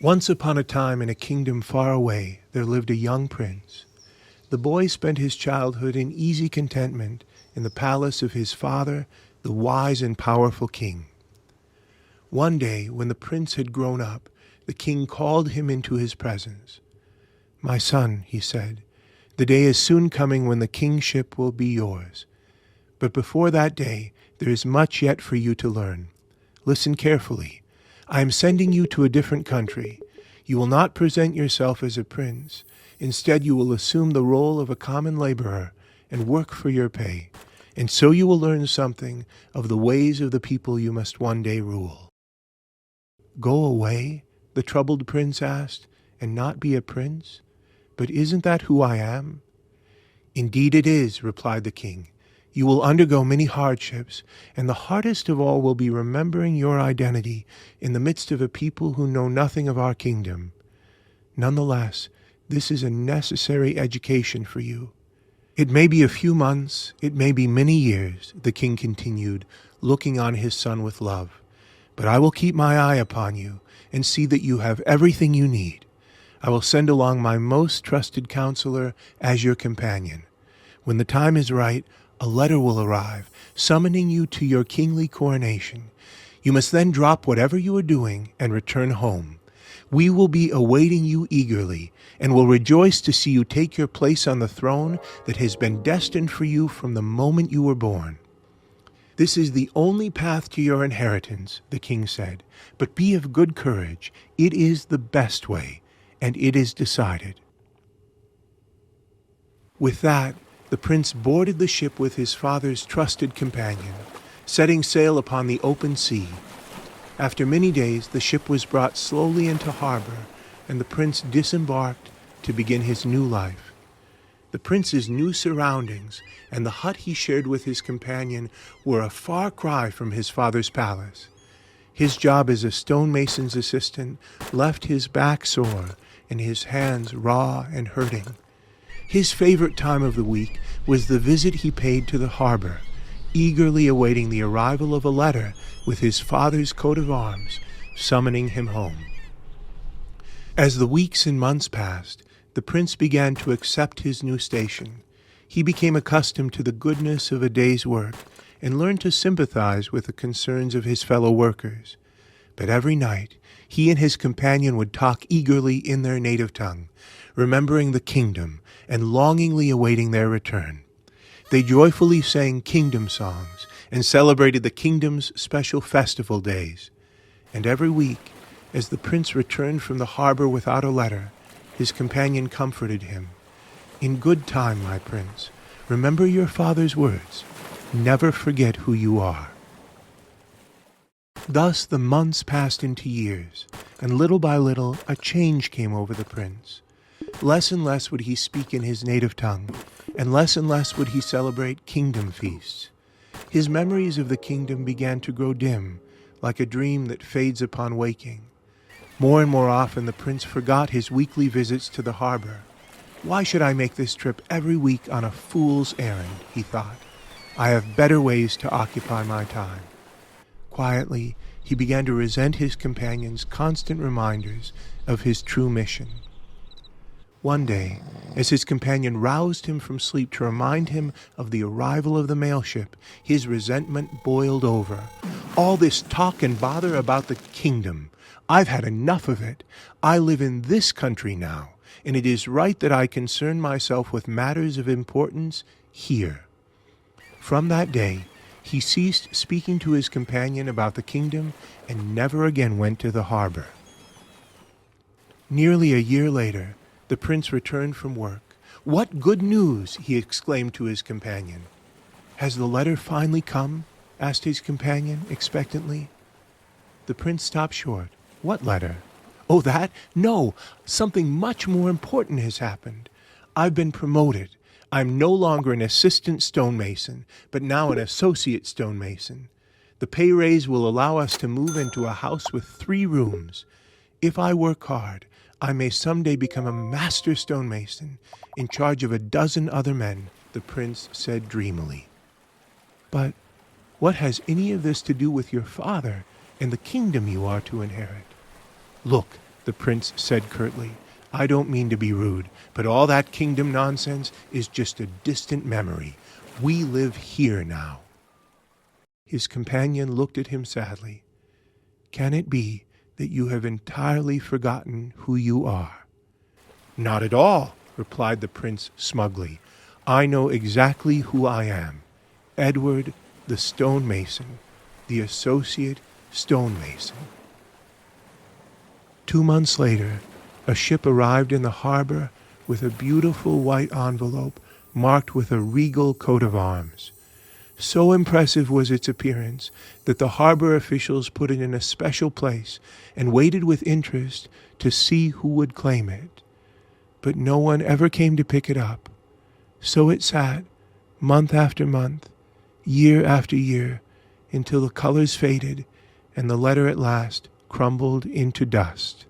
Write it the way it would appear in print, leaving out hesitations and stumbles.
Once upon a time in a kingdom far away there lived a young prince. The boy spent his childhood in easy contentment in the palace of his father, the wise and powerful king. One day, when the prince had grown up, the king called him into his presence. "My son," he said, "the day is soon coming when the kingship will be yours. But before that day, there is much yet for you to learn. Listen carefully. I am sending you to a different country. You will not present yourself as a prince. Instead, you will assume the role of a common laborer and work for your pay. And so you will learn something of the ways of the people you must one day rule." "Go away?" the troubled prince asked, "and not be a prince? But isn't that who I am?" "Indeed it is," replied the king. "You will undergo many hardships, and the hardest of all will be remembering your identity in the midst of a people who know nothing of our kingdom. Nonetheless, this is a necessary education for you. It may be a few months, it may be many years," the king continued, looking on his son with love. "But I will keep my eye upon you and see that you have everything you need. I will send along my most trusted counselor as your companion. When the time is right, a letter will arrive, summoning you to your kingly coronation. You must then drop whatever you are doing and return home. We will be awaiting you eagerly, and will rejoice to see you take your place on the throne that has been destined for you from the moment you were born." "This is the only path to your inheritance," the king said, "but be of good courage. It is the best way, and it is decided." With that, the prince boarded the ship with his father's trusted companion, setting sail upon the open sea. After many days, the ship was brought slowly into harbor, and the prince disembarked to begin his new life. The prince's new surroundings and the hut he shared with his companion were a far cry from his father's palace. His job as a stonemason's assistant left his back sore and his hands raw and hurting. His favorite time of the week was the visit he paid to the harbor, eagerly awaiting the arrival of a letter with his father's coat of arms, summoning him home. As the weeks and months passed, the prince began to accept his new station. He became accustomed to the goodness of a day's work and learned to sympathize with the concerns of his fellow workers. But every night, he and his companion would talk eagerly in their native tongue, remembering the kingdom and longingly awaiting their return. They joyfully sang kingdom songs and celebrated the kingdom's special festival days. And every week, as the prince returned from the harbor without a letter, his companion comforted him. "In good time, my prince. Remember your father's words. Never forget who you are." Thus the months passed into years, and little by little a change came over the prince. Less and less would he speak in his native tongue, and less would he celebrate kingdom feasts. His memories of the kingdom began to grow dim, like a dream that fades upon waking. More and more often the prince forgot his weekly visits to the harbor. "Why should I make this trip every week on a fool's errand?" he thought. "I have better ways to occupy my time." Quietly, he began to resent his companion's constant reminders of his true mission. One day, as his companion roused him from sleep to remind him of the arrival of the mail ship, his resentment boiled over. "All this talk and bother about the kingdom. I've had enough of it. I live in this country now, and it is right that I concern myself with matters of importance here." From that day, he ceased speaking to his companion about the kingdom and never again went to the harbor. Nearly a year later, the prince returned from work. "What good news!" he exclaimed to his companion. "Has the letter finally come?" asked his companion expectantly. The prince stopped short. "What letter?" "Oh, that? No, something much more important has happened. I've been promoted. I'm no longer an assistant stonemason, but now an associate stonemason. The pay raise will allow us to move into a house with 3 rooms. If I work hard, I may someday become a master stonemason in charge of a dozen other men," the prince said dreamily. "But what has any of this to do with your father and the kingdom you are to inherit?" "Look," the prince said curtly. "I don't mean to be rude, but all that kingdom nonsense is just a distant memory. We live here now." His companion looked at him sadly. "Can it be that you have entirely forgotten who you are?" "Not at all," replied the prince smugly. "I know exactly who I am. Edward the stonemason, the associate stonemason." 2 months later, a ship arrived in the harbor with a beautiful white envelope marked with a regal coat of arms. So impressive was its appearance that the harbor officials put it in a special place and waited with interest to see who would claim it. But no one ever came to pick it up. So it sat, month after month, year after year, until the colors faded and the letter at last crumbled into dust.